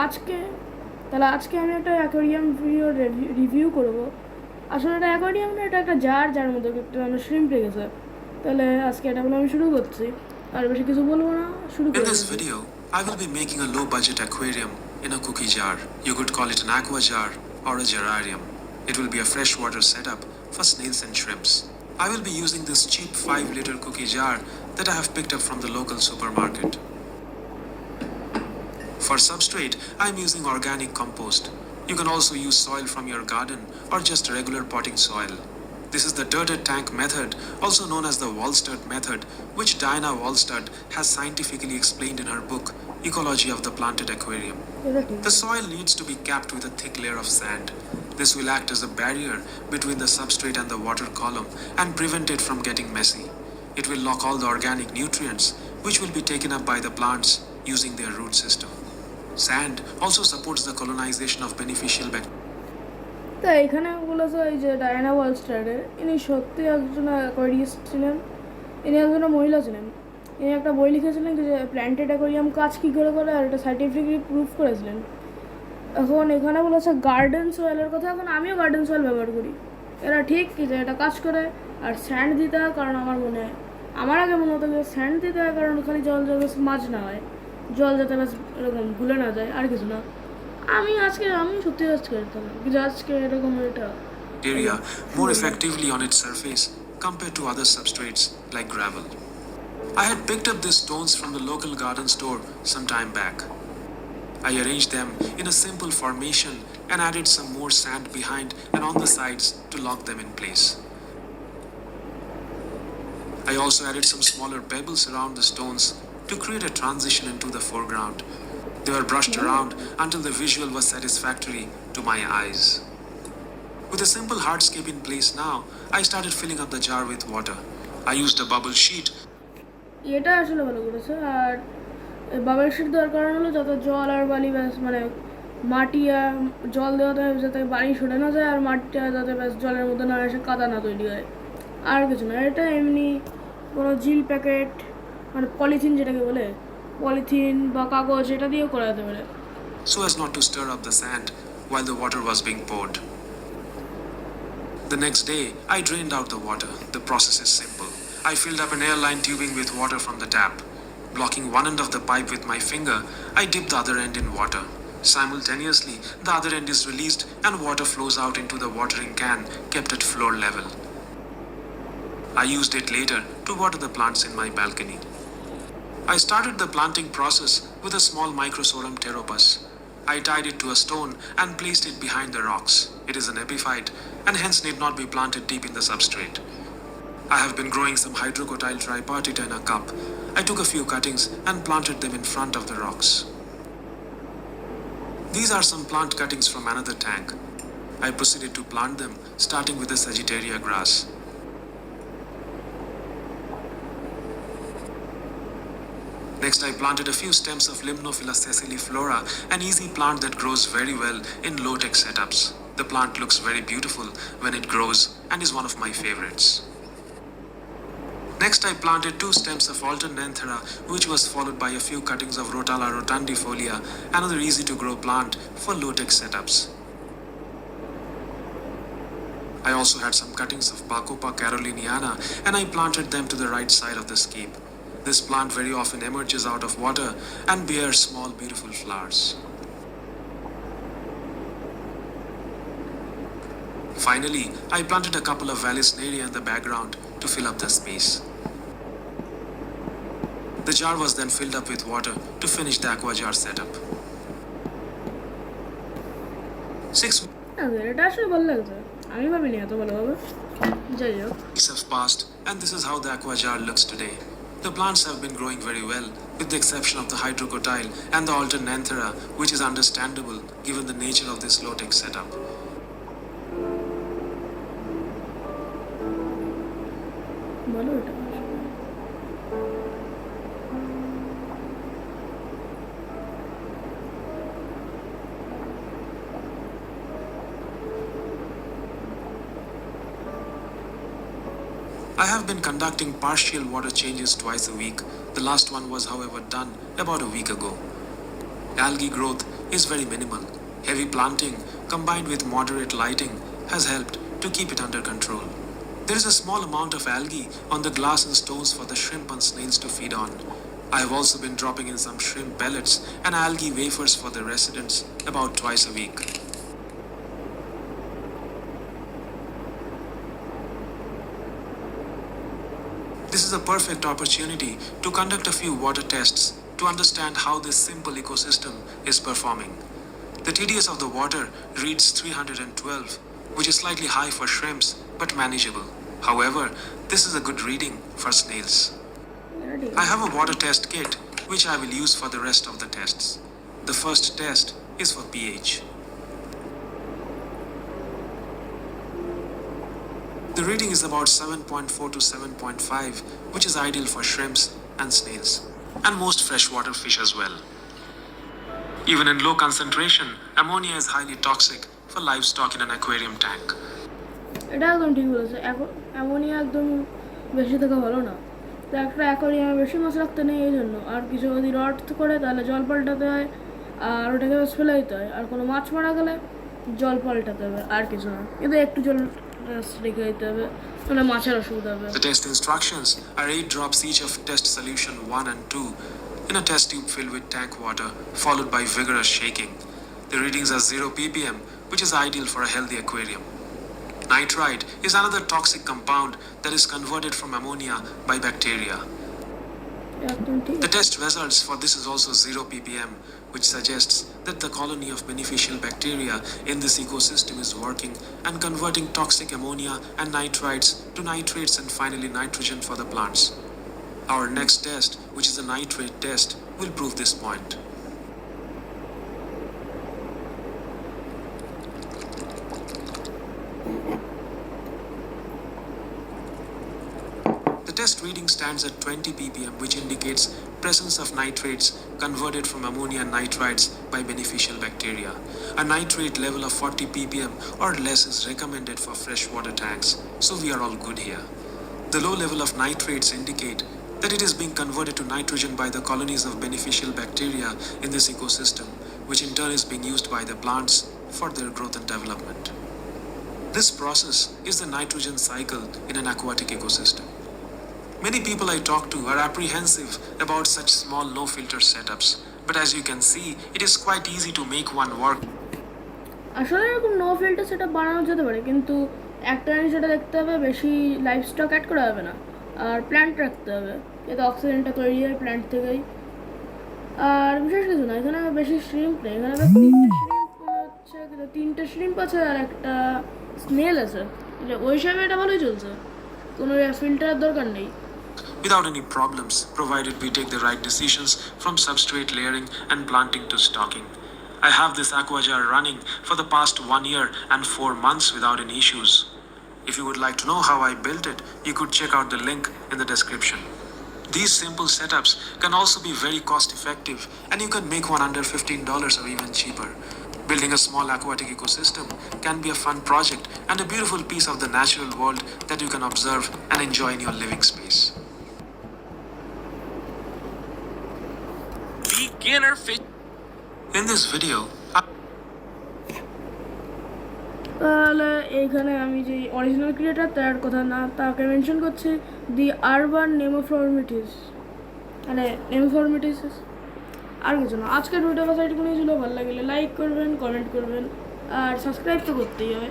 আজকে আজকে আমি একটা অ্যাকোয়ারিয়াম ভিডিও রিভিউ করবো। আসলে এটা অ্যাকোয়ারিয়াম না, এটা একটা যার মধ্যে একটা শ্রিম্প রেখেছে। তাহলে আজকে এটা আমি শুরু করছি, আর বেশি কিছু বলবো না, শুরু In করে this দিয়েছি। video, I will be making a low-budget aquarium in a cookie jar. You could call it an aqua jar or a jararium. It will be a freshwater setup for snails and shrimps. I will be using this cheap 5-liter cookie jar that I have picked up from the local supermarket. For substrate, I am using organic compost. You can also use soil from your garden or just regular potting soil. This is the dirted tank method, also known as the Wallstad method, which Diana Wallstad has scientifically explained in her book, Ecology of the Planted Aquarium. The soil needs to be capped with a thick layer of sand. This will act as a barrier between the substrate and the water column and prevent it from getting messy. It will lock all the organic nutrients, which will be taken up by the plants using their root system. Sand also supports the colonization of beneficial bacteria. তা এখানে বলেছে এই যে Diana ওয়ালস্টারের, ইনি সত্যি একজন aquarist ছিলেন। ইনি একজন মহিলা ছিলেন। ইনি একটা বই লিখেছিলেন যে প্ল্যান্টেড অ্যাকোয়ারিয়াম কাজ কী করে আর এটা সাইন্টিফিকলি প্রুফ করেছিলেন। এখন এখানে বলেছে গার্ডেন সয়েলের কথা। এখন আমিও গার্ডেন সয়েল ব্যবহার করি। এরা ঠিক কি যে এটা কাজ করে। আর স্যান্ড দিতে হয়, কারণ আমার আগে মনে হতো যে স্যান্ড দিতে হয় কারণ ওখানে জল যাতে মাছ না হয়, জল যাতে ব্যাস এরকম ভুলে না যায়, আর কিছু না। আমি সত্যি আজকে করতাম কিন্তু আজকে এরকম এটা Bacteria more effectively on its surface compared to other substrates like gravel. I had picked up these stones from the local garden store some time back. I arranged them in a simple formation and added some more sand behind and on the sides to lock them in place. I also added some smaller pebbles around the stones to create a transition into the foreground. They were brushed around until the visual was satisfactory to my eyes. With a simple hardscape in place now, I started filling up the jar with water. I used a bubble sheet. এটা আসলে ভালো করেছে। আর bubble sheet দেওয়ার কারণ হলো যাতে জল আর বালি ব্যাস মাটি আর জল দেওয়াতে যাতে বালি সরে না যায় আর মাটিটা যাতে ব্যাস জলের মধ্যে না এসে কাদা না তৈরি হয়, আর কিছু না। এটা এমনি কোনো জিল প্যাকেট পলিথিন যেটাকে বলে, পলিথিন বা কাগজ, এটা দিয়েও করা যেতে পারে। So as not to stir up the sand while the water was being poured. The next day, I drained out the water. The process is simple. I filled up an airline tubing with water from the tap. Blocking one end of the pipe with my finger, I dip the other end in water. Simultaneously, the other end is released and water flows out into the watering can kept at floor level. I used it later to water the plants in my balcony. I started the planting process with a small microsorghum pteropus. I tied it to a stone and placed it behind the rocks. It is an epiphyte and hence need not be planted deep in the substrate. I have been growing some hydrocotyle tripartita in a cup. I took a few cuttings and planted them in front of the rocks. These are some plant cuttings from another tank. I proceeded to plant them, starting with the Sagittaria grass. Next, I planted a few stems of Limnophila sessiliflora, an easy plant that grows very well in low-tech setups. The plant looks very beautiful when it grows and is one of my favorites. Next, I planted 2 stems of Alternanthera, which was followed by a few cuttings of Rotala rotundifolia, another easy-to-grow plant for low-tech setups. I also had some cuttings of Bacopa caroliniana and I planted them to the right side of the scape. This plant very often emerges out of water and bears small beautiful flowers. Finally, I planted a couple of Vallisneria in the background to fill up the space. The jar was then filled up with water to finish the aqua jar setup. 6 এটা আসলে ভালো লাগছে, আমি ভাবিনি এত ভালো হবে। যাই হোক, weeks have passed and this is how the aqua jar looks today. The plants have been growing very well, with the exception of the hydrocotyle and the alternanthera, which is understandable given the nature of this low-tech setup. ভালো এটা। I have been conducting partial water changes twice a week. The last one was, however, done about a week ago. Algae growth is very minimal. Heavy planting combined with moderate lighting has helped to keep it under control. There is a small amount of algae on the glass and stones for the shrimp and snails to feed on. I have also been dropping in some shrimp pellets and algae wafers for the residents about twice a week. This is a perfect opportunity to conduct a few water tests to understand how this simple ecosystem is performing. The TDS of the water reads 312, which is slightly high for shrimps but manageable. However, this is a good reading for snails. I have a water test kit which I will use for the rest of the tests. The first test is for pH. The reading is about 7.4 to 7.5, which is ideal for shrimps and snails, and most freshwater fish as well. Even in low concentration, ammonia is highly toxic for livestock in an aquarium tank. এটা একদম ঠিক বলেছে। Ammonia একদম বেশি থাকা ভালো না। তো একটা অ্যাকোয়ারিয়ামে বেশি মাছ রাখতে নেই এই জন্য। আর কিছু যদি রড করে তাহলে জল পাল্টাতে হয়, আর ওটাকে বেশ ফেলে দিতে হয়। আর কোনো মাছ মারা গেলে জল পাল্টাতে হবে, আর কিছু না। কিন্তু একটু জল রেখে দিতে হবে, মানে মাছের অসুবিধা হবে। The test instructions are 8 drops each of test solution 1 and 2 in a test tube filled with tank water, followed by vigorous shaking. The readings are 0 ppm, which is ideal for a healthy aquarium. Nitrite is another toxic compound that is converted from ammonia by bacteria. The test results for this is also 0 ppm, which suggests that the colony of beneficial bacteria in this ecosystem is working and converting toxic ammonia and nitrites to nitrates and finally nitrogen for the plants. Our next test, which is a nitrate test, will prove this point. The test reading stands at 20 ppm, which indicates presence of nitrates converted from ammonia and nitrites by beneficial bacteria. A nitrate level of 40 ppm or less is recommended for freshwater tanks, so we are all good here. The low level of nitrates indicate that it is being converted to nitrogen by the colonies of beneficial bacteria in this ecosystem, which in turn is being used by the plants for their growth and development. This process is the nitrogen cycle in an aquatic ecosystem. Many people I talk to are apprehensive about such small no-filter setups, but as you can see, it is quite easy to make one work. আসলে এরকম no filter setup বানানো যেতে পারে, কিন্তু একটা জিনিস যেটা দেখতে হবে, বেশি লাইফ স্টক অ্যাড করা হবে না, আর প্ল্যান্ট রাখতে হবে যাতে অক্সিজেনটা তৈরি হয় প্ল্যান্ট থেকেই। আর বিশেষ কিছু না, এখানে বেশি শ্রিম্প নেই, এখানে তিনটে শ্রিম্প আছে আর একটা স্নেল আছে। ওই হিসাবে এটা ভালোই চলছে, কোনো ফিল্টারের দরকার নেই। Without any problems, provided we take the right decisions from substrate layering and planting to stocking. I have this aqua jar running for the past 1 year and 4 months without any issues. If you would like to know how I built it, you could check out the link in the description. These simple setups can also be very cost effective, and you can make one under $15 or even cheaper. Building a small aquatic ecosystem can be a fun project and a beautiful piece of the natural world that you can observe and enjoy in your living space. Beginner fish. In this video, তাহলে এইখানে আমি যে original creator তার কথা না তাকে mention করছি, দি urban নেমোফর্মিটিস, মানে নেমোফর্মিটিস, আর কিছু না। আজকের ভিডিও কথা এটুকুনি ছিল। ভালো লাগলে লাইক করবেন, কমেন্ট করবেন, আর সাবস্ক্রাইব তো করতেই হবে।